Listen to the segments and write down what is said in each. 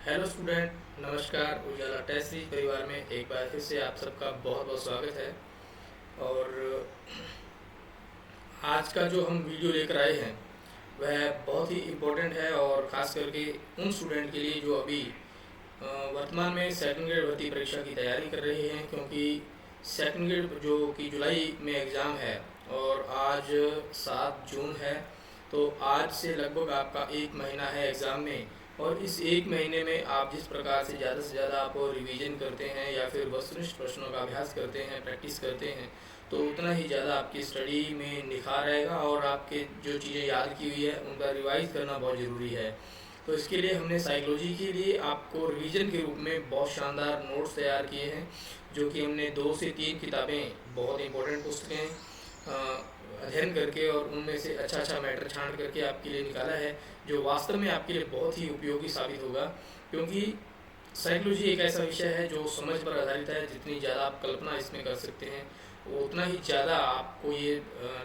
Hello student, नमस्कार। उजाला test series परिवार में एक बार फिर से आप सबका बहुत बहुत स्वागत है। और आज का जो हम वीडियो लेकर आए हैं वह बहुत ही इम्पोर्टेंट है, और ख़ास करके उन स्टूडेंट के लिए जो अभी वर्तमान में सेकंड ग्रेड भर्ती परीक्षा की तैयारी कर रहे हैं, क्योंकि सेकंड ग्रेड जो कि जुलाई में एग्ज़ाम है और आज 7 जून है। तो आज से लगभग आपका 1 महीना है एग्ज़ाम में, और इस 1 महीने में आप जिस प्रकार से ज़्यादा आप रिवीजन करते हैं या फिर वस्तुनिष्ठ प्रश्नों का अभ्यास करते हैं, प्रैक्टिस करते हैं, तो उतना ही ज़्यादा आपकी स्टडी में निखार रहेगा, और आपके जो चीज़ें याद की हुई है उनका रिवाइज करना बहुत ज़रूरी है। तो इसके लिए हमने साइकोलॉजी के लिए आपको रिवीजन के रूप में बहुत शानदार नोट्स तैयार किए हैं, जो कि हमने 2 से 3 किताबें, बहुत इंपॉर्टेंट पुस्तकें अध्ययन करके और उनमें से अच्छा अच्छा मैटर छांट करके आपके लिए निकाला है, जो वास्तव में आपके लिए बहुत ही उपयोगी साबित होगा। क्योंकि साइकोलॉजी एक ऐसा विषय है जो समझ पर आधारित है। जितनी ज़्यादा आप कल्पना इसमें कर सकते हैं, वो उतना ही ज़्यादा आपको ये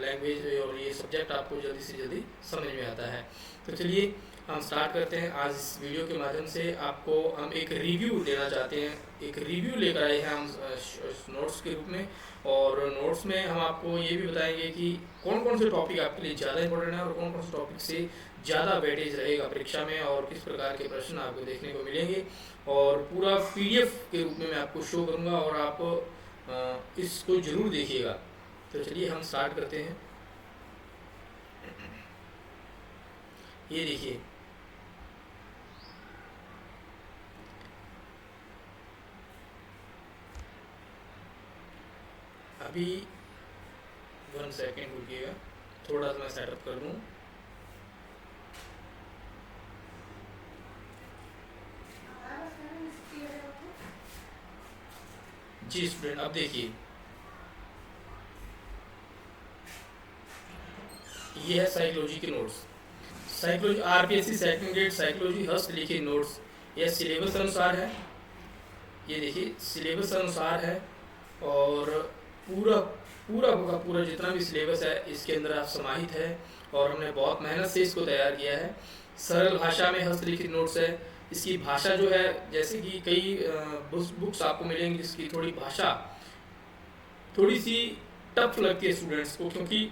लैंग्वेज और ये सब्जेक्ट आपको जल्दी से जल्दी समझ में आता है। तो चलिए हम स्टार्ट करते हैं। आज इस वीडियो के माध्यम से आपको हम एक रिव्यू देना चाहते हैं, एक रिव्यू लेकर आए हैं हम नोट्स के रूप में। और नोट्स में हम आपको ये भी बताएंगे कि कौन कौन से टॉपिक आपके लिए ज़्यादा इंपॉर्टेंट है और कौन कौन से टॉपिक से ज़्यादा वेटेज रहेगा परीक्षा में, और किस प्रकार के प्रश्न आपको देखने को मिलेंगे। और पूरा PDF के रूप में मैं आपको शो करूँगा, और आप इसको ज़रूर देखिएगा। तो चलिए हम स्टार्ट करते हैं। ये देखिए, अभी 1 सेकेंड रुकिएगा, थोड़ा सा मैं सेटअप कर लूँ। जी स्टूडेंट, अब देखिए, ये है साइकोलॉजी के notes. Psychology RPSC second grade psychology हस्तलिखित नोट्स, यह सिलेबस अनुसार है। ये देखिए, सिलेबस अनुसार है, और पूरा पूरा का पूरा जितना भी सिलेबस है इसके अंदर आप समाहित है, और हमने बहुत मेहनत से इसको तैयार किया है। सरल भाषा में हस्तलिखित नोट्स है। इसकी भाषा जो है, जैसे कि कई बुक्स आपको मिलेंगी जिसकी थोड़ी भाषा थोड़ी सी टफ लगती है स्टूडेंट्स को, क्योंकि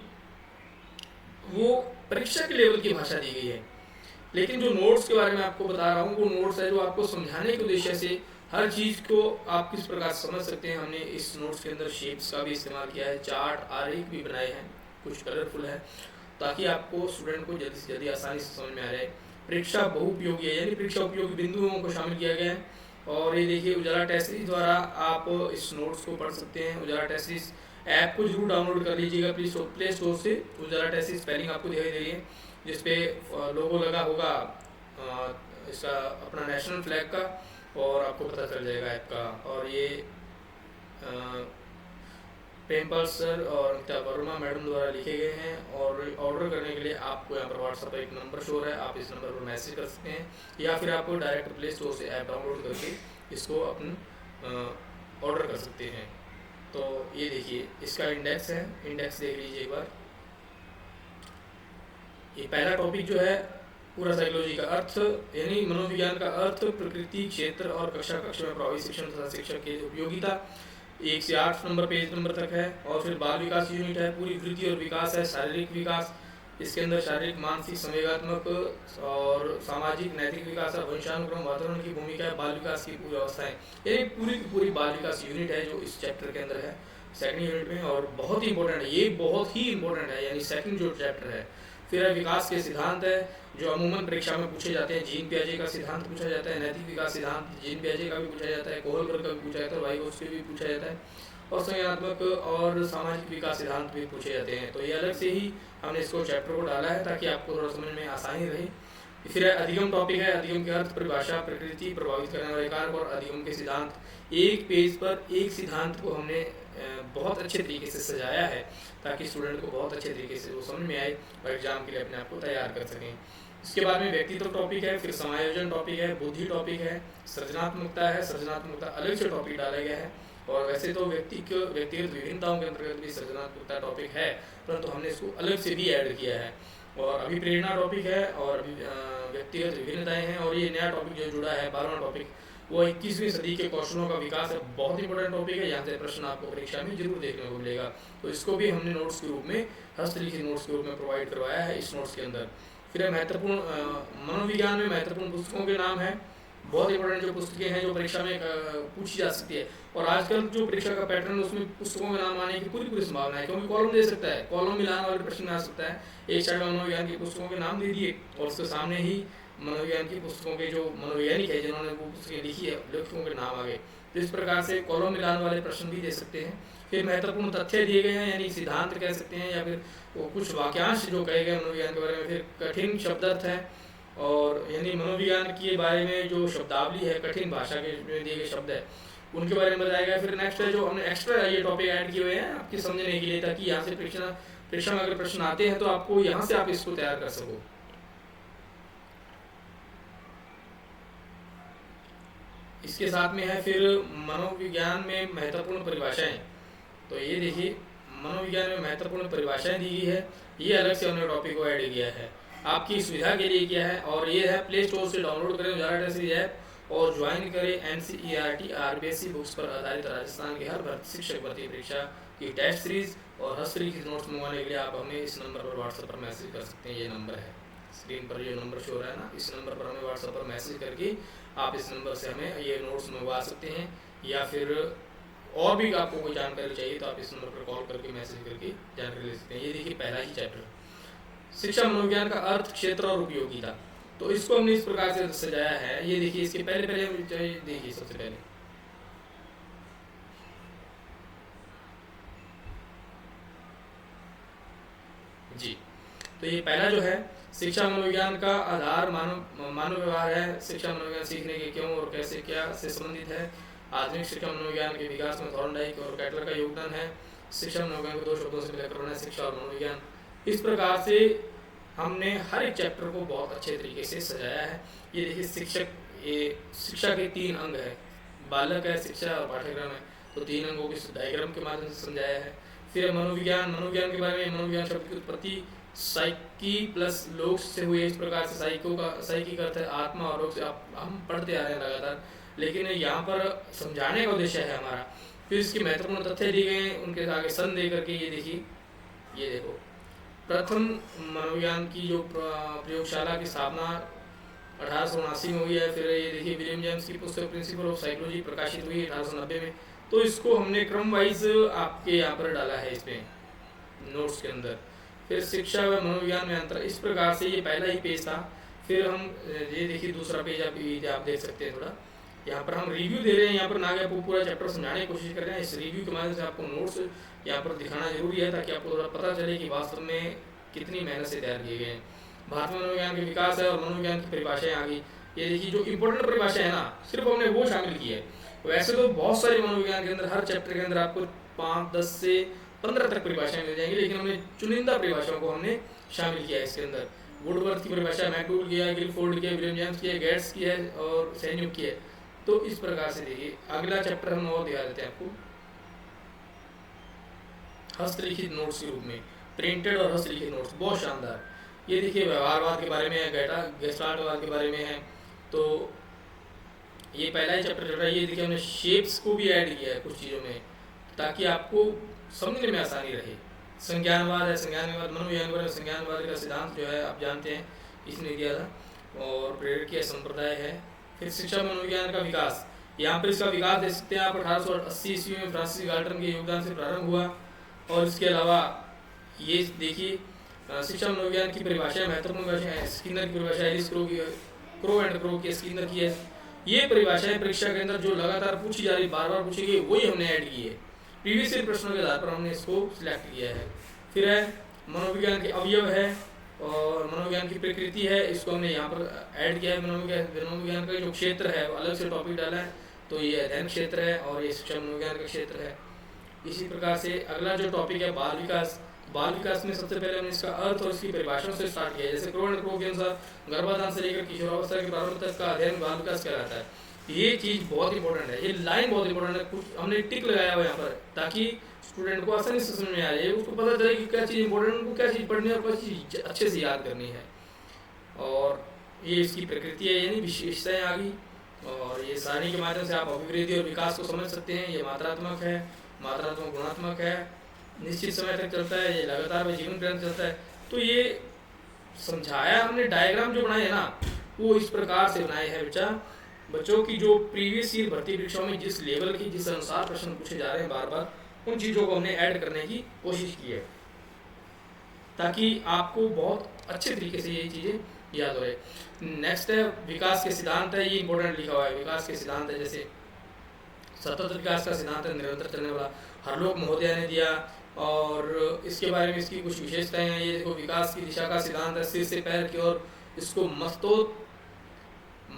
वो परीक्षा के लेवल की भाषा दी गई है। लेकिन जो नोट्स के बारे में आपको बता रहा हूँ, वो नोट्स है जो आपको समझाने के उद्देश्य से हर चीज़ को आप किस प्रकार समझ सकते हैं। हमने इस नोट्स के अंदर शेप्स का भी इस्तेमाल किया है, चार्ट आरेख भी बनाए हैं, कुछ कलरफुल है, ताकि आपको स्टूडेंट को जल्दी से जल्दी आसानी से समझ में आ जाए। परीक्षा बहुउपयोगी है, यानी परीक्षा उपयोगी बिंदुओं को शामिल किया गया है। और ये देखिए, उजाला टेस्ट सीरीज द्वारा आप इस नोट्स को पढ़ सकते हैं। उजाला टेस्ट सीरीज ऐप को जरूर डाउनलोड कर लीजिएगा प्ले स्टोर से। उजाला टेस्ट सीरीज स्पेलिंग आपको दिखाई दे रही है, जिसपे लोगो लगा होगा इसका, अपना नेशनल फ्लैग का, और आपको पता चल जाएगा ऐप का। और ये प्रेमपाल सर और अमिता वर्मा मैडम द्वारा लिखे गए हैं। और ऑर्डर करने के लिए आपको यहाँ पर व्हाट्सएप पर एक नंबर शो है, आप इस नंबर पर मैसेज कर सकते हैं, या फिर आप डायरेक्ट प्ले स्टोर से ऐप डाउनलोड करके इसको अपन ऑर्डर कर सकते हैं। तो ये देखिए, इसका इंडेक्स है, इंडेक्स देख लीजिए एक बार। ये पहला टॉपिक जो है पूरा साइकोलॉजी का अर्थ, यानी मनोविज्ञान का अर्थ, प्रकृति, क्षेत्र और कक्षा में प्रभावी शिक्षण तथा शिक्षक की उपयोगिता, 1 से 8 नंबर पेज नंबर तक है। और फिर बाल विकास यूनिट है, पूरी वृद्धि और विकास है, शारीरिक विकास, इसके अंदर शारीरिक, मानसिक, संवेगात्मक और सामाजिक नैतिक विकास है, वंशानुक्रम, वातावरण की भूमिका है, बाल विकास की पूरी अवस्थाएं। ये पूरी की पूरी बाल विकास यूनिट है जो इस चैप्टर के अंदर है, सेकंड यूनिट में, और बहुत ही इंपॉर्टेंट है, ये बहुत ही इंपॉर्टेंट है, यानी सेकंड जो चैप्टर है। फिर है विकास के सिद्धांत है, जो अमूमन परीक्षा में पूछे जाते हैं। जीन पियाजे का सिद्धांत पूछा जाता है, नैतिक विकास सिद्धांत जीन पियाजे का भी पूछा जाता है, कोहलकर का भी पूछा जाता है, वाइगोत्स्की भी पूछा जाता है, और संज्ञानात्मक और सामाजिक विकास सिद्धांत भी पूछे जाते हैं। तो ये अलग से ही हमने इसको चैप्टर को डाला है ताकि आपको थोड़ा समझ में आसानी रहे। फिर अधिगम टॉपिक है, अधिगम के अर्थ, परिभाषा, प्रकृति, प्रभावित करने वाले कारक और अधिगम के सिद्धांत। एक पेज पर एक सिद्धांत को हमने बहुत अच्छे तरीके से सजाया है, ताकि स्टूडेंट को बहुत अच्छे तरीके से वो समझ में आए और एग्जाम के लिए अपने आप को तैयार कर सकें। इसके बाद में व्यक्तित्व टॉपिक है, फिर समायोजन टॉपिक है, बुद्धि टॉपिक है, सृजनात्मकता है, सृजनात्मकता अलग से टॉपिक डाला गया है। और वैसे तो व्यक्तिगत विभिन्नताओं के अंतर्गत भी सृजनात्मकता टॉपिक है, परंतु हमने इसको अलग से भी ऐड किया है। और अभी प्रेरणा टॉपिक है और अभी व्यक्तिगत विभिन्नताएं हैं। और ये नया टॉपिक जो जुड़ा है 12वां टॉपिक, वो 21वीं सदी के कौशलों का विकास है। बहुत इंपॉर्टेंट टॉपिक है, यहाँ से प्रश्न आपको परीक्षा में जरूर देखने को मिलेगा। तो इसको भी हमने नोट्स के रूप में, हस्तलिखित नोट्स के रूप में प्रोवाइड करवाया है इस नोट्स के अंदर। फिर है महत्वपूर्ण मनोविज्ञान में महत्वपूर्ण पुस्तकों के नाम है। बहुत इंपॉर्टेंट जो पुस्तकें हैं जो परीक्षा में पूछी जा सकती है। और आजकल जो परीक्षा का पैटर्न है उसमें पुस्तकों के नाम आने की पूरी संभावना है, क्योंकि कॉलम दे सकता है, कॉलम मिलाने वाले प्रश्न में आ सकता है। एक साइड में मनोविज्ञान की पुस्तकों के नाम दे दिए और उसके सामने ही मनोविज्ञान की पुस्तकों के जो मनोवैज्ञानिक है जिन्होंने वो पुस्तकें लिखी है, लेखकों के नाम आ गए। तो इस प्रकार से कॉलम मिलाने वाले प्रश्न भी दे सकते हैं। फिर महत्वपूर्ण तथ्य दिए गए हैं, यानी सिद्धांत कह सकते हैं, या फिर वो कुछ वाक्यांश जो कहे गए मनोविज्ञान के बारे में। फिर कठिन शब्दार्थ है, और यानी मनोविज्ञान के बारे में जो शब्दावली है, कठिन भाषा के में दिए गए शब्द है, उनके बारे में बताया गया। फिर नेक्स्ट है जो हमने एक्स्ट्रा ये टॉपिक ऐड किए हुए हैं आपके समझने के लिए, ताकि यहाँ से परीक्षा में अगर प्रश्न आते हैं तो आपको यहाँ से आप इसको तैयार कर सको। इसके साथ में है फिर मनोविज्ञान में महत्वपूर्ण परिभाषाएं। तो ये देखिए, मनोविज्ञान में महत्वपूर्ण परिभाषाएं दी गई है, ये अलग से हमने टॉपिक को ऐड किया है, आपकी सुविधा के लिए किया है। और ये है प्ले स्टोर से डाउनलोड करें उजाला टेस्ट ऐप और ज्वाइन करें NCERT RBSE बुक्स पर आधारित राजस्थान के हर शिक्षक भर्ती परीक्षा की टेस्ट सीरीज और हस्तलिखित नोट्स मंगवाने के लिए आप हमें इस नंबर पर व्हाट्सएप पर मैसेज कर सकते हैं। ये नंबर है स्क्रीन पर, ये नंबर शो हो रहा है ना, इस नंबर पर हमें व्हाट्सएप पर मैसेज करके आप इस नंबर से हमें ये नोट्स मंगवा सकते हैं। या फिर और भी आपको कोई जानकारी चाहिए तो आप इस नंबर पर कॉल करके मैसेज करके जानकारी ले सकते हैं। ये देखिए पहला ही चैप्टर, शिक्षा मनोविज्ञान का अर्थ, क्षेत्र और उपयोगिता। तो इसको हमने इस प्रकार से सजाया है। ये देखिए, इसके पहले देखिए सबसे पहले जी, तो ये पहला जो है शिक्षा मनोविज्ञान का आधार मानव व्यवहार है। शिक्षा मनोविज्ञान सीखने के क्यों और कैसे क्या से संबंधित है। आधुनिक शिक्षा मनोविज्ञान के विकास में थॉर्नडाइक और कैटलर का योगदान है। शिक्षा मनोविज्ञान को 2 शब्दों से मिलाकर बनाया, शिक्षा और मनोविज्ञान। इस प्रकार से हमने हर एक चैप्टर को बहुत अच्छे तरीके से सजाया है। ये देखिए ये शिक्षा के 3 अंग है, बालक है, शिक्षा और पाठ्यक्रम है। तो 3 अंगों को डायग्राम के माध्यम से समझाया है। फिर मनोविज्ञान के बारे में, मनोविज्ञान शब्द की उत्पत्ति साइकी प्लस लोग से हुई। इस प्रकार से साइकी का अर्थ है आत्मा, और लोग से हम पढ़ते आ रहे हैं लगातार, लेकिन यहाँ पर समझाने का उद्देश्य है हमारा। फिर इसके महत्वपूर्ण तथ्य दिए गए हैं, उनके आगे सन दे करके ये देखिए, ये देखो प्रथम मनोविज्ञान की जो प्रयोगशाला की स्थापना 1879 में हुई है। फिर ये देखिए विलियम जेम्स की पुस्तक प्रिंसिपल ऑफ साइकोलॉजी प्रकाशित हुई 1890 में। तो इसको हमने क्रम वाइज आपके यहाँ पर डाला है इसमें नोट्स के अंदर। फिर शिक्षा व मनोविज्ञान में अंतर, इस प्रकार से ये पहला ही पेज था। फिर हम ये देखिए दूसरा पेज आप देख सकते हैं। थोड़ा यहाँ पर हम रिव्यू दे रहे हैं, यहाँ पर ना आपको पूरा चैप्टर समझाने की कोशिश कर रहे हैं। इस रिव्यू के माध्यम से आपको नोट्स यहाँ पर दिखाना जरूरी है, ताकि आपको थोड़ा पता चले कि वास्तव में कितनी मेहनत से तैयार किए गए हैं। भारत में मनोविज्ञान के विकास है और मनोविज्ञान की परिभाषाएं आ गई। ये देखिए जो इंपॉर्टेंट परिभाषा है ना, सिर्फ हमने वो शामिल की है। वैसे तो बहुत सारे मनोविज्ञान के अंदर हर चैप्टर के अंदर आपको 5, 10 से 15 तक परिभाषाएं मिल जाएंगी, लेकिन हमने चुनिंदा परिभाषाओं को हमने शामिल किया है इसके अंदर। वुडवर्थ की परिभाषा मैकडूगल की है, गिलफोर्ड की है, विलियम जेम्स की है, गेट्स की है और सैन्युक की है। तो इस प्रकार से देखिए अगला चैप्टर हम और दिखा देते हैं आपको, हस्तलिखित नोट्स के रूप में, प्रिंटेड और हस्तलिखित नोट्स, बहुत शानदार। ये देखिए व्यवहारवाद के बारे में है, गेस्टाल्टवाद के बारे में है। तो ये पहला ही चैप्टर चल रहा है। ये देखिए हमने शेप्स को भी ऐड किया है कुछ चीज़ों में, ताकि आपको समझने में आसानी रहे। संज्ञानवाद है, संज्ञानवाद मनोविज्ञान संज्ञानवाद का सिद्धांत जो है आप जानते हैं, इसने दिया था। और प्रेरकीय संप्रदाय है। फिर शिक्षा मनोविज्ञान का विकास, यहाँ पर इसका विकास देख सकते हैं आप। 1880 ईस्वी में फ्रांसिस गाल्टन के योगदान से प्रारंभ हुआ। और इसके अलावा ये देखिए शिक्षा मनोविज्ञान की परिभाषा महत्वपूर्ण परिभाषा है। स्किनर की परिभाषा एलिस क्रो एंड क्रो की स्किनर की है। ये परिभाषाएं परीक्षा के अंदर जो लगातार पूछी जा रही, बार बार पूछी गई, वही हमने ऐड की है। प्रीवियस ईयर प्रश्नों के आधार पर हमने इसको सिलेक्ट किया है। फिर है मनोविज्ञान के अवयव है और मनोविज्ञान की प्रकृति है, इसको हमने यहाँ पर ऐड किया है। मनोविज्ञान का जो क्षेत्र है वो अलग से टॉपिक डाला है, तो ये अध्ययन क्षेत्र है और ये शिक्षा मनोविज्ञान का क्षेत्र है। इसी प्रकार से अगला जो टॉपिक है बाल विकास। बाल विकास में सबसे पहले हमने इसका अर्थ और इसकी परिभाषाओं से स्टार्ट किया है। जैसे क्रो एंड क्रो के अनुसार गर्भाधान से लेकर किशोरावस्था के प्रारंभ तक का अध्ययन बाल विकास कहलाता है। ये चीज़ बहुत इंपॉर्टेंट है, ये लाइन बहुत इंपॉर्टेंट है। कुछ हमने टिक लगाया हुआ यहाँ पर ताकि स्टूडेंट को आसानी से समझ में आ जाए, उसको पता चले कि क्या चीज़ इंपॉर्टेंट है, उनको क्या चीज़ पढ़नी है और क्या चीज़ अच्छे से याद करनी है। और ये इसकी प्रकृति है, यानी विशेषताएँ आ गई। और ये सारणी के माध्यम से आप अभिवृद्धि और विकास को समझ सकते हैं। ये मात्रात्मक है, मात्रात्मक गुणात्मक है, निश्चित समय तक चलता है, ये लगातार व जीवन पर्यंत चलता है। तो ये समझाया हमने, डायग्राम जो बनाए है ना, वो इस प्रकार से बनाए हैं बच्चों की जो प्रीवियस ईयर भर्ती परीक्षाओं में जिस लेवल की, जिस अनुसार प्रश्न पूछे जा रहे हैं बार बार, उन चीज़ों को हमने ऐड करने की कोशिश की है ताकि आपको बहुत अच्छे तरीके से ये चीज़ें याद हो रहे। नेक्स्ट है विकास के सिद्धांत है, ये इंपॉर्टेंट लिखा हुआ है। विकास के सिद्धांत है जैसे सतत विकास का सिद्धांत है, निरंतर चलने वाला, हरलोक महोदय ने दिया। और इसके बारे में इसकी कुछ विशेषताएं हैं। ये देखो, विकास की दिशा का सिद्धांत है, सिर से पैर की ओर इसको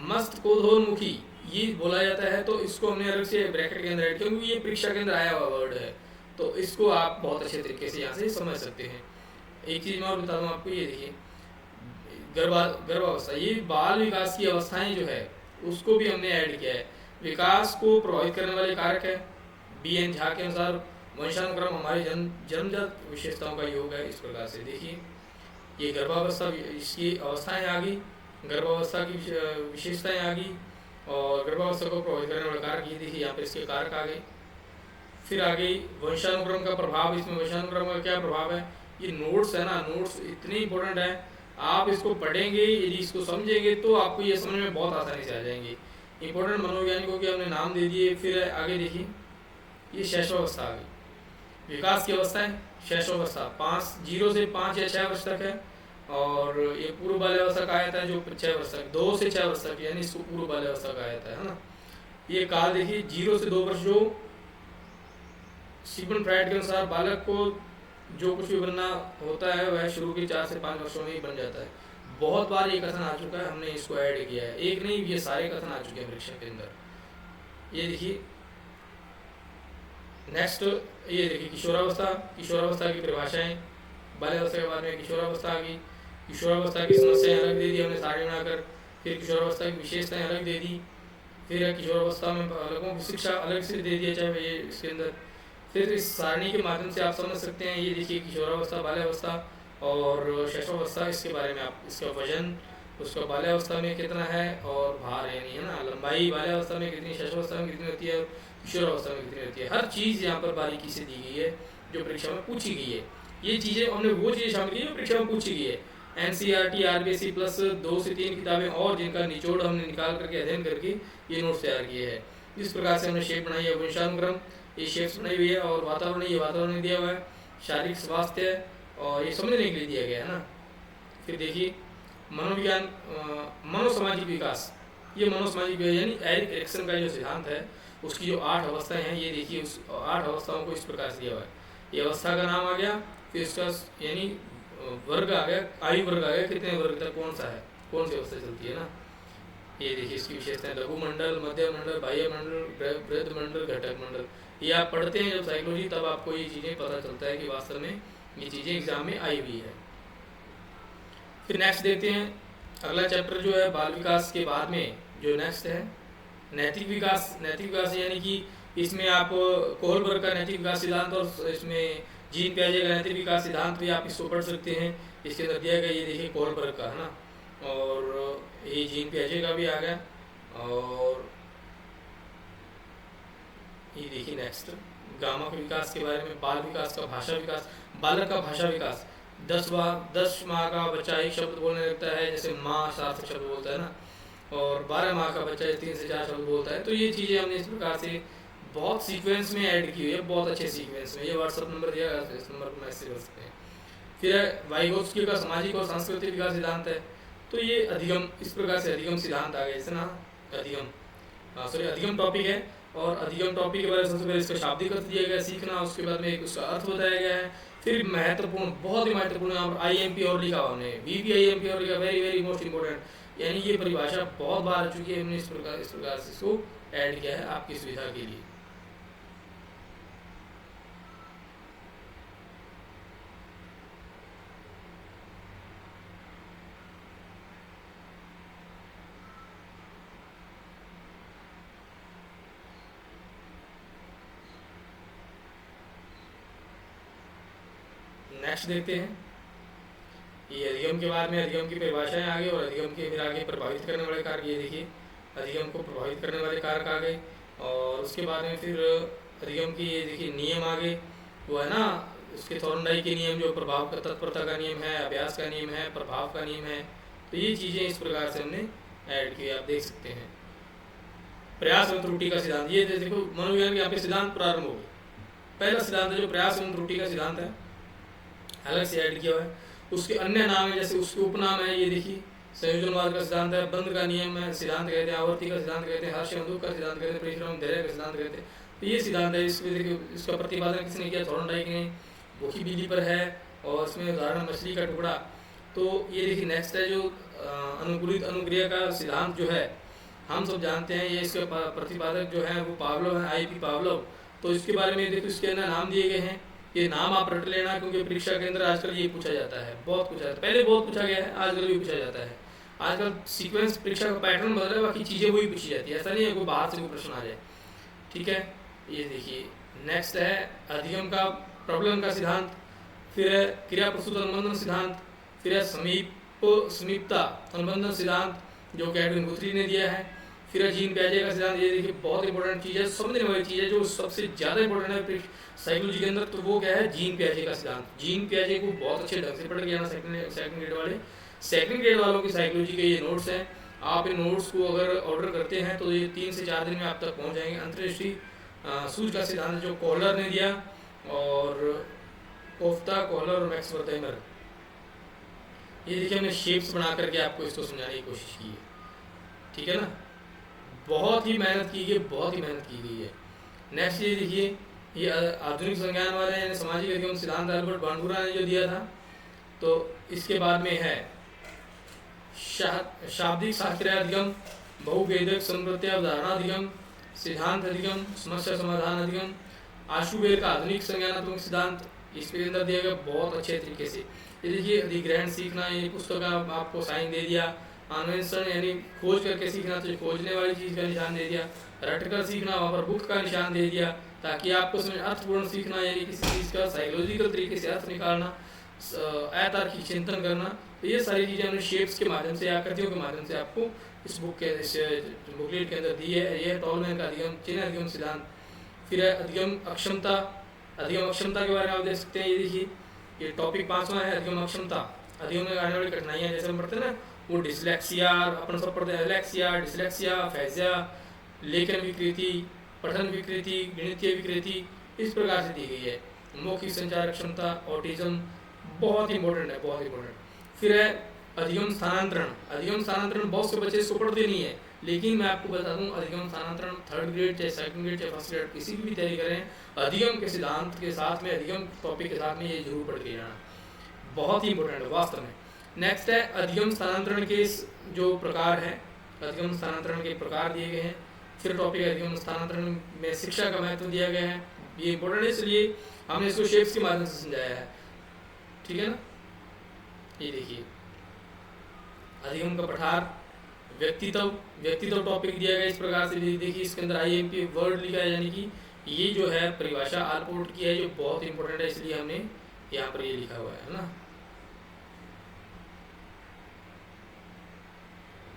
मस्तकोधोन्मुखी ये बोला जाता है। तो इसको हमने अलग से ब्रैकेट के अंदर ऐड किया क्योंकि ये परीक्षा के अंदर आया हुआ वर्ड है, तो इसको आप बहुत अच्छे तरीके से यहाँ से समझ सकते हैं। एक चीज़ मैं और बता दूँ आपको, ये देखिए गर्भावस्था, ये बाल विकास की अवस्थाएं जो है उसको भी हमने ऐड किया है। विकास को प्रभावित करने वाले कारक है BN झा के अनुसार वंशानुक्रम हमारे जन्मजात विशेषताओं का योग है। इस प्रकार से देखिए, ये गर्भावस्था, इसकी अवस्थाएं आ गई, गर्भावस्था की विशेषताएं आ गई, और गर्भावस्था को प्रभावित करने वाले कारक ये देखिए, यहाँ पर इसके कारक आ गए। फिर आ गई वंशानुक्रम का प्रभाव। इसमें वंशानुक्रम का क्या प्रभाव है, ये नोट्स है ना, नोट्स इतने इंपॉर्टेंट है। आप इसको पढ़ेंगे, यदि इसको समझेंगे तो आपको ये समझ में बहुत आसानी से आ जाएंगे। इंपॉर्टेंट मनोवैज्ञानिकों के हमने नाम दे दिए। फिर आगे देखिए, ये शैशवावस्था आ गई। विकास की अवस्था है शैशवावस्था, 0 से 5 या 6 वर्ष तक है। और ये पूर्व बाल्यावस्था कहा जाता है जो 6 वर्ष तक, 2 से 6 वर्ष तक, यानी इसको पूर्व बाल्यावस्था कहा जाता है ना। ये काल देखिए 0 से 2 वर्ष, जो सिगमंड फ्राइड के अनुसार बालक को जो कुछ भी बनना होता है वह शुरू के 4 से 5 वर्षों में ही बन जाता है। बहुत बार ये कथन आ चुका है, हमने इसको ऐड किया है, एक नहीं ये सारे कथन आ चुके हैं परीक्षा के अंदर। ये देखिए नेक्स्ट, ये देखिए किशोरावस्था, किशोरावस्था की परिभाषाएं, बाल्यावस्था के बाद में किशोरावस्था आ गई। किशोरावस्था की समस्याएं अलग दे दी हमने सारी बनाकर, फिर किशोरावस्था की विशेषताएं अलग दे दी, फिर किशोरावस्था में बालकों की शिक्षा अलग से दे दिया चाहे ये इसके अंदर। फिर इस सारणी के माध्यम से आप समझ सकते हैं, ये देखिए किशोरावस्था, बाल्यावस्था और शैशवावस्था, इसके बारे में आप, इसका वजन उसका बाल्यावस्था में कितना है और भार यानी है ना, लंबाई बाल्यावस्था में कितनी, शैशवावस्था में कितनी होती है और किशोरावस्था में कितनी होती है, हर चीज़ यहाँ पर बारीकी से दी गई है जो परीक्षा में पूछी गई है। ये चीज़ें हमने वो चीज़ें शामिल की जो परीक्षा में पूछी गई है। NCERT RBSE प्लस 2 से 3 किताबें और जिनका निचोड़ हमने निकाल करके अध्ययन करके ये नोट्स तैयार किए हैं। इस प्रकार से हमने शेप बनाई है, वंशानुक्रम ये शेप्स बनाई हुई है, और वातावरण, ये वातावरण दिया हुआ है, शारीरिक स्वास्थ्य और ये समझने के लिए दिया गया है ना। फिर देखिए मनोविज्ञान, मनोसामाजिक विकास, ये मनोसामाजिक यानी एरिक एरिक्सन का जो सिद्धांत है उसकी जो 8 अवस्थाएं हैं, ये देखिए उस 8 अवस्थाओं को इस प्रकार से दिया हुआ है। ये अवस्था का नाम आ गया, फिर इसका यानी वर्ग आ गया, आयु वर्ग आ गया, कितने वर्ग तक कौन सा है, कौन सी अवस्था चलती है ना। ये देखिए इसकी विशेषताएं, लघु मंडल, मध्य मंडल, बाह्य मंडल, वृद्ध मंडल, घटक मंडल। ये आप पढ़ते हैं जब साइकोलॉजी, तब आपको ये चीज़ें पता चलता है कि वास्तव में ये चीज़ें एग्जाम में आई हुई है। फिर नेक्स्ट देखते हैं, अगला चैप्टर जो है बाल विकास के बाद में जो नेक्स्ट है नैतिक विकास। नैतिक विकास यानी कि इसमें आप कोहलबर्ग का नैतिक विकास सिद्धांत और इसमें जीन पियाजे का नैतिक विकास सिद्धांत भी आप इसको पढ़ सकते हैं। इसके अंदर दिया गया, ये देखिए कोहलबर्ग का है ना, और ये जीन पियाजे का भी आ गया। और ये देखिए नेक्स्ट गामा के विकास के बारे में, बाल विकास का भाषा विकास, बालक का भाषा विकास। 10 माह का बच्चा एक शब्द बोलने लगता है, जैसे माँ 7 शब्द बोलता है ना, और 12 माह का बच्चा 3 से 4 शब्द बोलता है। तो ये चीज़ें हमने इस प्रकार से बहुत सीक्वेंस में ऐड की हुई है, बहुत अच्छे सीक्वेंस में। ये व्हाट्सअप नंबर दिया गया, इस नंबर पर मैसेज कर सकते हैं। फिर वाइगोत्स्की का सामाजिक और सांस्कृतिक विकास सिद्धांत है। तो ये अधिगम, इस प्रकार से अधिगम सिद्धांत आ गए, जैसे ना अधिगम टॉपिक है, और अधिगम टॉपिक के बारे में सबसे पहले इसका शाब्दिक अर्थ दिया गया सीखना, उसके बाद में एक उसका अर्थ बताया गया है। फिर महत्वपूर्ण, बहुत ही महत्वपूर्ण, यहाँ पर IMP और लिखा हमने, VPIMP और लिखा, वेरी वेरी मोस्ट इंपॉर्टेंट, यानी ये परिभाषा बहुत बार आ चुकी है, हमने इस प्रकार से इसको ऐड किया है आपकी सुविधा के लिए। नेक्स्ट देखते हैं। ये अधिगम के बाद में अधिगम की परिभाषाएं आ गई और अधिगम के फिर आगे प्रभावित करने वाले कारक, ये देखिए अधिगम को प्रभावित करने वाले कारक आ गए। और उसके बाद में फिर अधिगम की ये देखिए नियम आ गए, वो है ना उसके थॉर्नडाइक के नियम, जो प्रभाव का तत्परता का नियम है, अभ्यास का नियम है, प्रभाव का नियम है। तो ये चीज़ें इस प्रकार से हमने ऐड की, आप देख सकते हैं। प्रयास एवं त्रुटि का सिद्धांत, ये देखो मनोविज्ञान के यहाँ पे सिद्धांत प्रारंभ हो गए। पहला सिद्धांत है जो प्रयास एवं त्रुटि का सिद्धांत है, अलग से ऐड किया हुआ है। उसके अन्य नाम है, जैसे उसके उपनाम है, ये देखिए संयोजनवाद का सिद्धांत है, बंध का नियम है, सिद्धांत कहते हैं, आवर्ती का सिद्धांत कहते हैं, हर्ष एवं दुख का सिद्धांत कहते हैं, परिश्रम धैर्य का सिद्धांत कहते हैं। तो ये सिद्धांत है। इसमें देखिए इसका प्रतिपादन किसने किया, थॉर्नडाइक ने, भूखी बिल्ली पर है, और इसमें उदाहरण मछली का टुकड़ा। तो ये देखिए नेक्स्ट है जो अनुकूलित अनुक्रिया का सिद्धांत जो है, हम सब जानते हैं, ये इसका प्रतिपादक जो है वो पावलोव है, आई पी पावलोव। तो इसके बारे में देखो इसके अंदर नाम दिए गए हैं, ये नाम आप रट लेना, क्योंकि परीक्षा के अंदर आजकल ये पूछा जाता है, बहुत पूछा जाता है, पहले बहुत पूछा गया है, आजकल भी पूछा जाता है। आजकल सीक्वेंस परीक्षा का पैटर्न बदल है, बाकी चीज़ें वही पूछी जाती है, ऐसा नहीं है कोई बाहर से कोई प्रश्न आ जाए। ठीक है, ये देखिए नेक्स्ट है अधिगम का प्रबलन का सिद्धांत, फिर है क्रिया प्रस्तुत अनुबंधन सिद्धांत, फिर है समीपता अनुबंधन सिद्धांत जो कि एडविन गुथरी ने दिया है, फिर है जीन पियाजे का सिद्धांत। ये देखिए बहुत इंपॉर्टेंट चीज़ है, समझने वाली चीज़ है, जो सबसे ज़्यादा इंपॉर्टेंट है साइकोलॉजी के अंदर। तो वो क्या है, जीन पियाजे का सिद्धांत। जीन पियाजे को बहुत अच्छे ढंग से पढ़ के आना सेकंड ग्रेड वालों की साइकोलॉजी के ये नोट्स हैं। आप इन नोट्स को अगर ऑर्डर करते हैं तो ये 3 से 4 दिन में आप तक पहुंच जाएंगे। अंतर्दृष्टि सूझ का सिद्धांत जो कोहलर ने दिया, और कोफ्ता, कोहलर और मैक्स वर्थहेमर। ये देखिए हमने शेप्स बना करके आपको इसको समझाने की कोशिश की है। ठीक है ना, बहुत ही मेहनत की गई, बहुत ही मेहनत की गई है। नेक्स्ट ये देखिए, ये आधुनिक संज्ञान वाले यानी सामाजिक अधिगम सिद्धांत अल्बर्ट बांडुरा ने जो दिया था। तो इसके बाद में है शाब्दिक शास्त्रीय अधिगम, बहुभेदक संप्रत्य अवधारणा अधिगम, सिद्धांत अधिगम, समस्या समाधान अधिगम, आशुबेर का आधुनिक संज्ञानात्मक सिद्धांत, इसके अंदर दिया गया बहुत अच्छे तरीके से। ये देखिए अधिग्रहण सीखना, ये पुस्तक आपको साइन दे दिया। अन्वेषण यानी खोज करके सीखना, तो खोजने वाली चीज़ का निशान दे दिया। रट कर सीखना, वहाँ पर बुक का निशान दे दिया, ताकि आपको समझ। अर्थपूर्ण सीखना यानी किसी चीज़ का साइकोलॉजिकल तरीके से अर्थ निकालना, अतार्किक चिंतन करना। तो ये सारी चीज़ें हमने शेप्स के माध्यम से, आकृतियों के माध्यम से आपको इस बुक के बुकलेट के अंदर दी है। यह टॉलमैन का अधिगम, चीन अधिगम सिद्धांत। फिर है अधिगम अक्षमता, अधिगम अक्षमता के बारे में आप देख सकते हैं। ये देखिए ये टॉपिक 5वां है, अधिगम अक्षमता। अधिगम में आने वाली कठिनाइयाँ, जैसे हम पढ़ते हैं ना, वो डिसलेक्सिया, अपन सब पढ़ते हैं, एलेक्सिया, डिसलेक्सिया, फैजिया, लेखन विकृति, पठन विकृति, गणितीय विकृति, इस प्रकार से दी गई है। मौखिक संचार क्षमता, ऑटिज्म, बहुत इंपॉर्टेंट है, बहुत इंपॉर्टेंट। फिर है अधिगम स्थानांतरण। अधिगम स्थानांतरण बहुत से बच्चे इसको पढ़ते नहीं है, लेकिन मैं आपको बता दूं अधिगम स्थानांतरण 3rd ग्रेड चाहे 2nd ग्रेड चाहे 1st ग्रेड किसी भी तैयारी करें, अधिगम के सिद्धांत के साथ में, अधिगम टॉपिक के साथ में ये जरूर पढ़ के जाना, बहुत ही इंपॉर्टेंट है वास्तव में। नेक्स्ट है अधिगम स्थानांतरण के जो प्रकार हैं, अधिगम स्थानांतरण के प्रकार दिए गए हैं। फिर टॉपिक अधिगम स्थानांतरण में शिक्षा का महत्व दिया गया है, ये इंपॉर्टेंट है, इसलिए हमने इसको शेप्स के माध्यम से समझाया है। ठीक है ना, ये देखिए अधिगम का पठार, व्यक्तित्व टॉपिक दिया गया इस प्रकार से। देखिए इसके अंदर IMP वर्ड लिखा है, यानी कि ये जो है परिभाषा आलपोर्ट की है, जो बहुत इंपॉर्टेंट है, इसलिए हमने यहाँ पर ये लिखा हुआ है ना।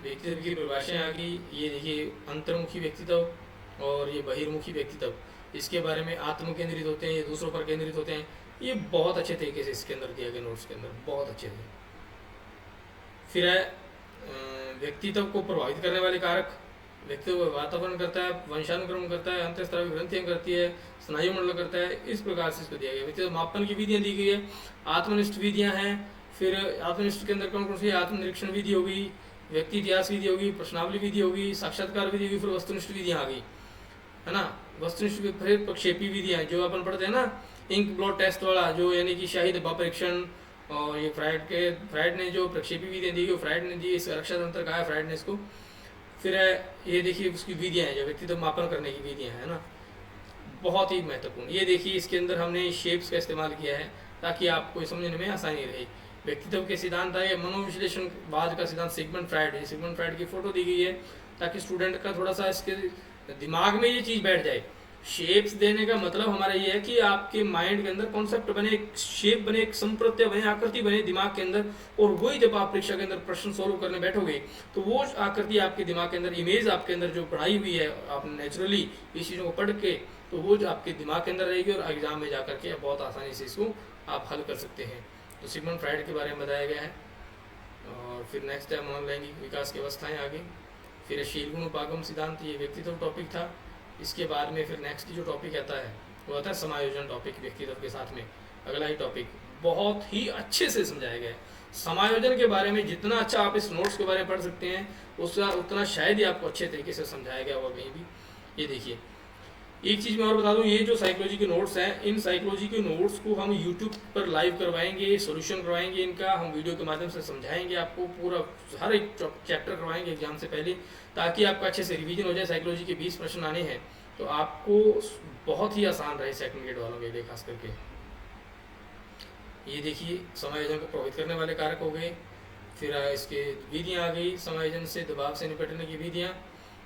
व्यक्तित्व की परिभाषाएं आ गई। ये देखिए अंतर्मुखी व्यक्तित्व और ये बहिर्मुखी व्यक्तित्व, इसके बारे में आत्म केंद्रित होते हैं, ये दूसरों पर केंद्रित होते हैं। ये बहुत अच्छे तरीके से इसके अंदर दिया गया, नोट्स के अंदर बहुत अच्छे थे। फिर है व्यक्तित्व को प्रभावित करने वाले कारक। व्यक्तित्व वातावरण करता है, वंशानुक्रम करता है, अंतःस्रावी ग्रंथियां करती है, स्नायु मंडल करता है, इस प्रकार से इसको दिया गया। व्यक्तित्व मापन की विधियां दी गई है, आत्मनिष्ठ विधियां हैं। फिर आत्मनिष्ठ के अंदर कौन कौन सी, आत्मनिरीक्षण विधि होगी, व्यक्ति इतिहास विधि होगी, प्रश्नावली विधि होगी, साक्षात्कार विधि होगी, फिर वस्तुनिष्ठ विधियां आ गई, है ना। वस्तुनिष्ठ फिर प्रक्षेपी विधियां जो अपन पढ़ते हैं ना, इंक ब्लॉट टेस्ट वाला, जो यानी कि शाही धब्बा परीक्षण, और ये फ्राइड ने जो प्रक्षेपी विधियां दी, फ्राइड ने दी, इसका रक्षा तंत्र कहा है फ्राइड ने इसको। फिर है ये देखिए उसकी विधियां हैं, जो व्यक्तित्व मापन करने की विधियां हैं ना, बहुत ही महत्वपूर्ण। ये देखिए इसके अंदर हमने शेप्स का इस्तेमाल किया है ताकि आपको समझने में आसानी रहे। व्यक्तित्व के सिद्धांत है, मनोविश्लेषणवाद का सिद्धांत सिगमंड फ्राइड है। सिगमंड फ्राइड की फोटो दी गई है ताकि स्टूडेंट का थोड़ा सा इसके दिमाग में ये चीज़ बैठ जाए। शेप्स देने का मतलब हमारा ये है कि आपके माइंड के अंदर कॉन्सेप्ट बने, एक शेप बने, एक संप्रत्यय बने, आकृति बने दिमाग के अंदर, और वही जब आप परीक्षा के अंदर प्रश्न सोल्व करने बैठोगे तो वो आकृति आपके दिमाग के अंदर, इमेज आपके अंदर जो बढ़ाई हुई है आप नेचुरली इस चीज़ों को पढ़ के, तो वो जो आपके दिमाग के अंदर रहेगी और एग्जाम में जाकर के बहुत आसानी से इसको आप हल कर सकते हैं। तो सिगमंड फ्राइड के बारे में बताया गया है। और फिर नेक्स्ट है मनोलैंगिक विकास की अवस्थाएं आगे। फिर शीलगुण उपागम सिद्धांत, ये व्यक्तित्व टॉपिक था। इसके बाद में फिर नेक्स्ट जो टॉपिक आता है वो आता है समायोजन टॉपिक, व्यक्तित्व के साथ में अगला ही टॉपिक बहुत ही अच्छे से समझाया गया है। समायोजन के बारे में जितना अच्छा आप इस नोट्स के बारे में पढ़ सकते हैं उसका उतना शायद ही आपको अच्छे तरीके से समझाया गया होगा कहीं भी। ये देखिए, एक चीज़ मैं और बता दूं, ये जो साइकोलॉजी के नोट्स हैं, इन साइकोलॉजी के नोट्स को हम यूट्यूब पर लाइव करवाएंगे, सॉल्यूशन करवाएंगे इनका, हम वीडियो के माध्यम से समझाएंगे आपको, पूरा हर एक चैप्टर करवाएंगे एग्जाम से पहले, ताकि आपका अच्छे से रिवीजन हो जाए। साइकोलॉजी के 20 प्रश्न आने हैं तो आपको बहुत ही आसान रहे सेकंड ग्रेड वालों के लिए खास करके। ये देखिए, समायोजन को प्रभावित करने वाले कारक हो गए। फिर इसके विधियाँ आ गई, समायोजन से दबाव से निपटने की विधियाँ।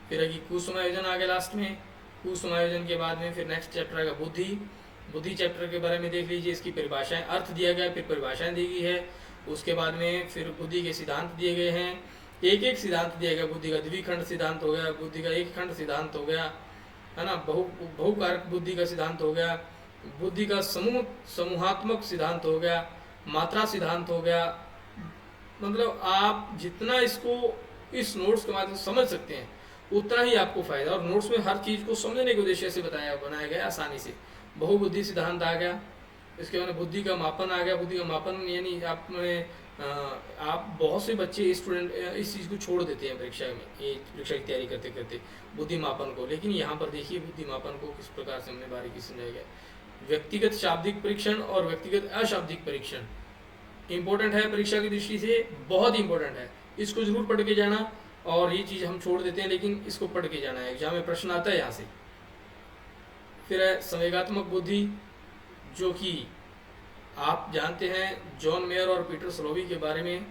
फिर आगे कुसमायोजन आ गया लास्ट में। कुसमायोजन के बाद में फिर नेक्स्ट चैप्टर आएगा बुद्धि। बुद्धि चैप्टर के बारे में देख लीजिए, इसकी परिभाषाएं, अर्थ दिया गया, फिर परिभाषाएं दी गई है। उसके बाद में फिर बुद्धि के सिद्धांत दिए गए हैं, एक एक सिद्धांत दिया गया। बुद्धि का द्विखंड सिद्धांत हो गया, बुद्धि का एक खंड सिद्धांत हो गया, है ना, बहुकारक बुद्धि का सिद्धांत हो गया, बुद्धि का समूहात्मक सिद्धांत हो गया, मात्रा सिद्धांत हो गया। मतलब आप जितना इसको इस नोट्स के माध्यम से समझ सकते हैं उतना ही आपको फायदा। और नोट्स में हर चीज़ को समझने के उद्देश्य से बनाया गया आसानी से। बहुबुद्धि सिद्धांत आ गया, इसके बाद बुद्धि का मापन आ गया। बुद्धि का मापन यानी आप बहुत से बच्चे स्टूडेंट इस चीज़ को छोड़ देते हैं परीक्षा में, ये परीक्षा की तैयारी करते करते बुद्धि मापन को। लेकिन यहाँ पर देखिए बुद्धि मापन को किस प्रकार से हमने बारीकी समझाया गया। व्यक्तिगत शाब्दिक परीक्षण और व्यक्तिगत अशाब्दिक परीक्षण इंपॉर्टेंट है परीक्षा की दृष्टि से, बहुत इंपॉर्टेंट है, इसको जरूर पढ़ के जाना। और ये चीज़ हम छोड़ देते हैं लेकिन इसको पढ़ के जाना है, एग्जाम में प्रश्न आता है यहाँ से। फिर है संवेगात्मक बुद्धि, जो कि आप जानते हैं जॉन मेयर और पीटर सलोवी के बारे में,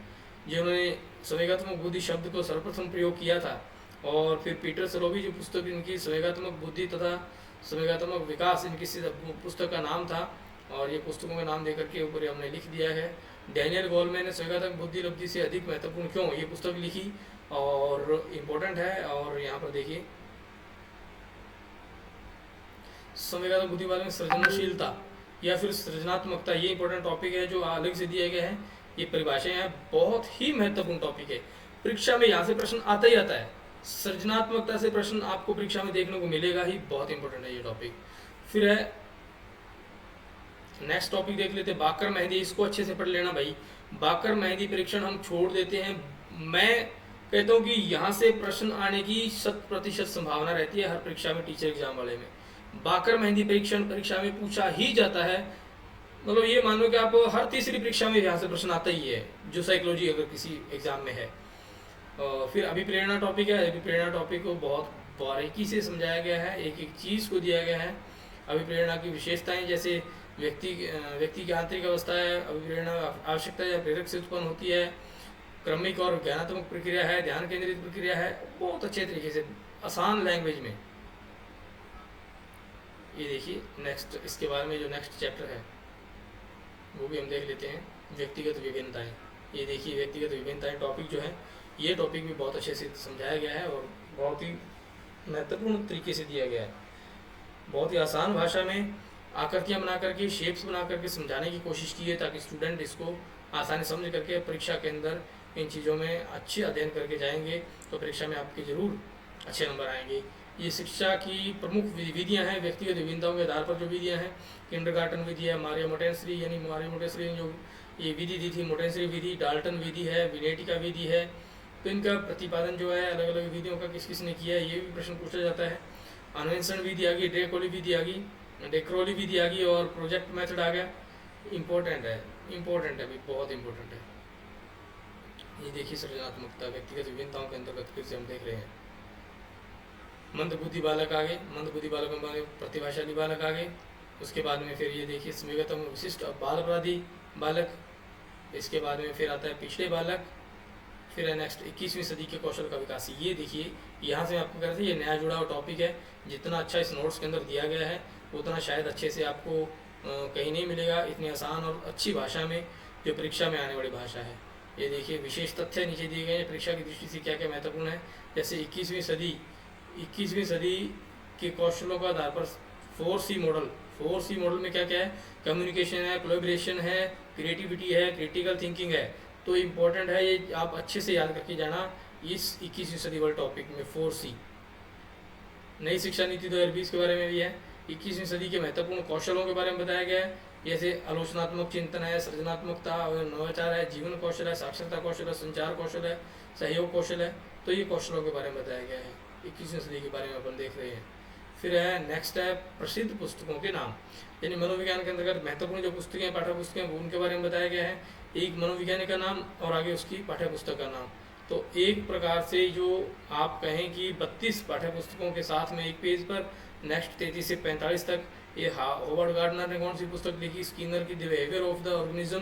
जिन्होंने संवेगात्मक बुद्धि शब्द को सर्वप्रथम प्रयोग किया था। और फिर पीटर सलोवी जो पुस्तक इनकी संवेगात्मक बुद्धि तथा संवेगात्मक विकास इनकी पुस्तक का नाम था, और ये पुस्तकों का नाम देकर के ऊपर हमने लिख दिया है। डैनियल गोलमैन ने संवेगात्मक बुद्धि लब्धि से अधिक महत्वपूर्ण क्यों, ये पुस्तक लिखी और इम्पोर्टेंट है। और यहाँ पर देखिए संवेगात्मक बुद्धि वाले में सृजनशीलता या फिर सृजनात्मकता, ये इंपॉर्टेंट टॉपिक है जो अलग से दिया गया है। ये परिभाषाएं हैं, बहुत ही महत्वपूर्ण टॉपिक है, परीक्षा में यहाँ से प्रश्न आता ही आता है। सृजनात्मकता से प्रश्न आपको परीक्षा में देखने को मिलेगा ही, बहुत इंपॉर्टेंट है ये टॉपिक। फिर है नेक्स्ट टॉपिक देख लेते हैं बाकर मेहंदी, इसको अच्छे से पढ़ लेना भाई। बाकर मेहंदी परीक्षण हम छोड़ देते हैं। मैं कहता हूँ कि यहाँ से प्रश्न आने की 100% संभावना रहती है हर परीक्षा में, टीचर एग्जाम वाले में। बाकर मेहंदी परीक्षण परीक्षा में पूछा ही जाता है। मतलब ये मान लो कि आप हर तीसरी परीक्षा में यहाँ से प्रश्न आता ही है, जो साइकोलॉजी अगर किसी एग्जाम में है। फिर अभिप्रेरणा टॉपिक है। अभिप्रेरणा टॉपिक को बहुत बारीकी से समझाया गया है, एक एक चीज़ को दिया गया है। अभिप्रेरणा की विशेषताएं, जैसे व्यक्ति की आंतरिक अवस्था है, अभिप्रेरणा आवश्यकता या प्रेरक से उत्पन्न होती है, क्रमिक और ज्ञानात्मक प्रक्रिया है, ध्यान केंद्रित प्रक्रिया है, बहुत अच्छे तरीके से आसान लैंग्वेज में। ये देखिए नेक्स्ट, इसके बारे में जो नेक्स्ट चैप्टर है वो भी हम देख लेते हैं, व्यक्तिगत विभिन्नताएं। ये देखिए व्यक्तिगत विभिन्नताएं टॉपिक जो है, ये टॉपिक भी बहुत अच्छे से समझाया गया है और बहुत ही महत्वपूर्ण तरीके से दिया गया है। बहुत ही आसान भाषा में आकृतियाँ बना करके, शेप्स बना करके समझाने की कोशिश की है, ताकि स्टूडेंट इसको आसानी समझ करके परीक्षा के अंदर इन चीज़ों में अच्छे अध्ययन करके जाएंगे तो परीक्षा में आपके ज़रूर अच्छे नंबर आएंगे। ये शिक्षा की प्रमुख विधियां हैं, व्यक्तिगत विभिन्नताओं के आधार पर जो विधियां हैं। किंडरगार्टन विधि है, मारियो मोटेंसरी यानी मारियो मोटेंसरी ने जो ये विधि दी थी, मोटेंसरी विधि, डाल्टन विधि है, विनेटिका विधि है। तो इनका प्रतिपादन जो है अलग अलग विधियों का किस किस ने किया है, ये भी प्रश्न पूछा जाता है। अन्वेंशन विधि आ गई, ड्रेकोली विधि आ गई, डेक्रोली विधि आ गई, और प्रोजेक्ट मेथड आ गया। इंपॉर्टेंट है अभी, बहुत इंपॉर्टेंट है। ये देखिए सृजनात्मकता व्यक्तिगत विभिन्नताओं के अंतर्गत फिर से हम देख रहे हैं। मंदबुद्धि बालक आ गए, मंदबुद्धि बालकों में प्रतिभाशाली बालक आ गए। उसके बाद में फिर ये देखिए संवेगात्मक विशिष्ट बाल अपराधी बालक। इसके बाद में फिर आता है पिछड़े बालक, फिर है नेक्स्ट 21वीं सदी के कौशल का विकास। ये देखिए यहाँ से आपको कह रहे थे ये नया जुड़ा हुआ टॉपिक है। जितना अच्छा इस नोट्स के अंदर दिया गया है उतना शायद अच्छे से आपको कहीं नहीं मिलेगा, इतनी आसान और अच्छी भाषा में जो परीक्षा में आने वाली भाषा है। ये देखिए विशेष तथ्य नीचे दिए गए हैं परीक्षा की दृष्टि से क्या क्या महत्वपूर्ण है। जैसे 21वीं सदी के कौशलों का आधार पर 4C मॉडल। 4C मॉडल में क्या क्या है, कम्युनिकेशन है, कोलैबोरेशन है, क्रिएटिविटी है, क्रिटिकल थिंकिंग है। तो इम्पोर्टेंट है, ये आप अच्छे से याद करके जाना इस 21वीं सदी वाले टॉपिक में 4C। नई शिक्षा नीति 2020 के बारे में भी है। 21वीं सदी के महत्वपूर्ण कौशलों के बारे में बताया गया है, जैसे आलोचनात्मक चिंतन है, सृजनात्मकता और नवाचार है, जीवन कौशल है, साक्षरता कौशल है, संचार कौशल है, सहयोग कौशल है। तो ये कौशलों के बारे में बताया गया है 21वीं सदी के बारे में अपन देख रहे हैं। फिर है नेक्स्ट है प्रसिद्ध पुस्तकों के नाम, यानी मनोविज्ञान के अंतर्गत महत्वपूर्ण जो पुस्तकें पाठ्य पुस्तकें उनके बारे में बताया गया है। एक मनोविज्ञानी का नाम और आगे उसकी पाठ्य पुस्तक का नाम। तो एक प्रकार से जो आप कहें कि 32 पाठ्य पुस्तकों के साथ में एक पेज पर, नेक्स्ट 33 से 45 तक ये हॉवर्ड गार्डनर ने कौन सी पुस्तक लिखी, स्किनर की the behaviour of the organism,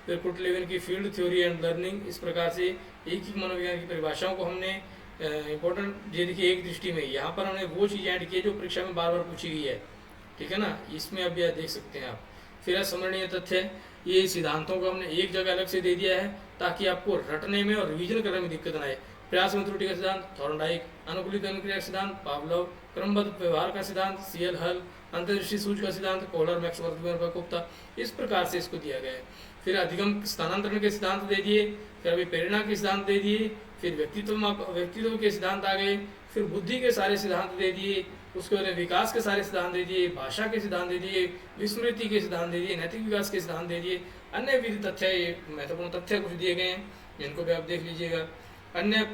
फिर कुटलेवन की फील्ड थ्योरी एंड लर्निंग। इस प्रकार से एक ही मनोविज्ञान की परिभाषाओं को हमने इम्पोर्टेंट ये देखिए एक दृष्टि में यहाँ पर हमने वो चीज़ ऐड की है जो परीक्षा में बार बार पूछी गई है, ठीक है ना, इसमें अभी देख सकते हैं आप। फिर है स्मरणीय तथ्य, ये सिद्धांतों को हमने एक जगह अलग से दे दिया है ताकि आपको रटने में और रिवीजन करने में दिक्कत न आए। प्रयास में त्रुटि का सिद्धांत थॉर्नडाइक, अनुकूलित अनुक्रिया का सिद्धांत पावलोव, क्रमबद्ध व्यवहार का सिद्धांत सीएल हल, अंतर्दृष्टि सूच का सिद्धांत कोहलर मैक्स गुप्ता। इस प्रकार से इसको दिया गया है। फिर अधिगम स्थानांतरण के सिद्धांत दे दिए, फिर अभी प्रेरणा के सिद्धांत दे दिए, फिर व्यक्तित्व के सिद्धांत आ गए, फिर बुद्धि के सारे सिद्धांत दे दिए, उसके बाद विकास के सारे सिद्धांत दे दिए, भाषा के सिद्धांत दे दिए, विस्मृति के सिद्धांत दे दिए, नैतिक विकास के सिद्धांत दे दिए। अन्य विविध तथ्य, ये महत्वपूर्ण तथ्य कुछ दिए गए हैं जिनको भी आप देख लीजिएगा। अन्य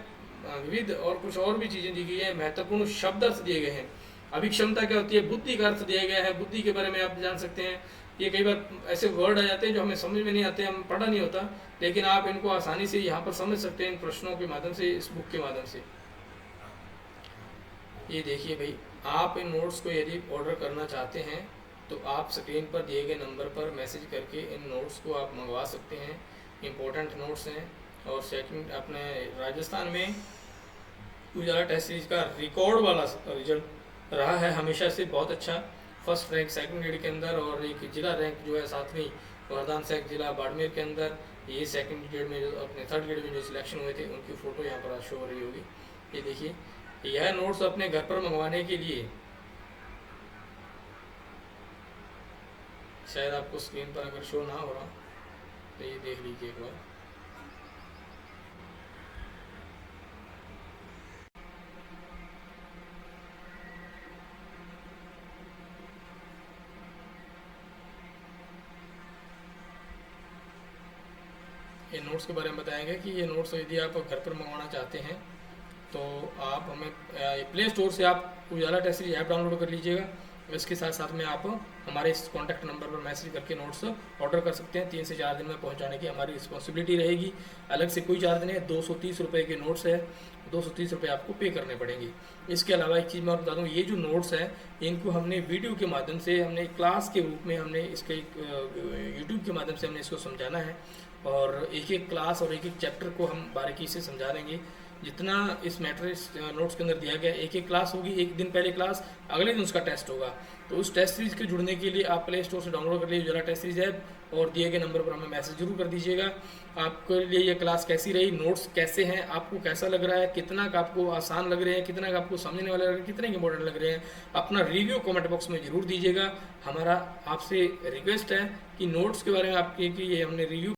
विविध और कुछ और भी चीज़ें दी गई है। महत्वपूर्ण शब्द अर्थ दिए गए हैं। अभिक्षमता क्या होती है, बुद्धि का अर्थ दिया गया है, बुद्धि के बारे में आप जान सकते हैं। ये कई बार ऐसे वर्ड आ जाते हैं जो हमें समझ में नहीं आते, हम पढ़ा नहीं होता, लेकिन आप इनको आसानी से यहाँ पर समझ सकते हैं इन प्रश्नों के माध्यम से, इस बुक के माध्यम से। ये देखिए भाई, आप इन नोट्स को यदि ऑर्डर करना चाहते हैं तो आप स्क्रीन पर दिए गए नंबर पर मैसेज करके इन नोट्स को आप मंगवा सकते हैं। इम्पोर्टेंट नोट्स हैं। और सेकंड, अपने राजस्थान में उजाला टेस्ट सीरीज का रिकॉर्ड वाला रिजल्ट रहा है हमेशा से बहुत अच्छा। फर्स्ट रैंक सेकंड ग्रेड के अंदर, और एक जिला रैंक जो है 7वीं वरदान सैक जिला बाड़मेर के अंदर। ये सेकंड ग्रेड में जो अपने थर्ड ग्रेड में जो सिलेक्शन हुए थे उनकी फ़ोटो यहाँ पर शो हो रही होगी। ये देखिए, यह नोट्स अपने घर पर मंगवाने के लिए शायद आपको स्क्रीन पर अगर शो ना हो रहा तो ये देख लीजिए एक बार। ये नोट्स के बारे में बताएंगे कि ये नोट्स यदि आप घर पर मंगवाना चाहते हैं तो आप हमें प्ले स्टोर से आप उजाला टेस्ट सीरीज ऐप डाउनलोड कर लीजिएगा। इसके साथ साथ में आप हमारे इस कॉन्टैक्ट नंबर पर मैसेज करके नोट्स ऑर्डर कर सकते हैं। 3 से 4 दिन में पहुंचाने की हमारी रिस्पॉन्सिबिलिटी रहेगी। अलग से कोई चार्ज नहीं है। 230 रुपये के नोट्स है, 230 रुपये आपको पे करने पड़ेंगे। इसके अलावा एक चीज़ मैं और बता दूँ, ये जो नोट्स हैं इनको हमने वीडियो के माध्यम से, हमने क्लास के रूप में हमने इसके यूट्यूब के माध्यम से हमने इसको समझाना है। और एक एक क्लास और एक एक चैप्टर को हम बारीकी से समझा देंगे। जितना इस मैट्रिक्स नोट्स के अंदर दिया गया, एक एक क्लास होगी, एक दिन पहले क्लास, अगले दिन उसका टेस्ट होगा। तो उस टेस्ट सीरीज के जुड़ने के लिए आप प्ले स्टोर से डाउनलोड कर लीजिए उजाला टेस्ट सीरीज ऐप, और दिए गए नंबर पर हमें मैसेज जरूर कर दीजिएगा। आपके लिए ये क्लास कैसी रही, नोट्स कैसे हैं, आपको कैसा लग रहा है, कितना का आपको आसान लग रहे हैं, कितना का आपको समझने वाले लग रहे हैं, कितने इंपॉर्टेंट लग रहे हैं, अपना रिव्यू कमेंट बॉक्स में जरूर दीजिएगा। हमारा आपसे रिक्वेस्ट है कि नोट्स के बारे में आपके कि ये हमने रिव्यू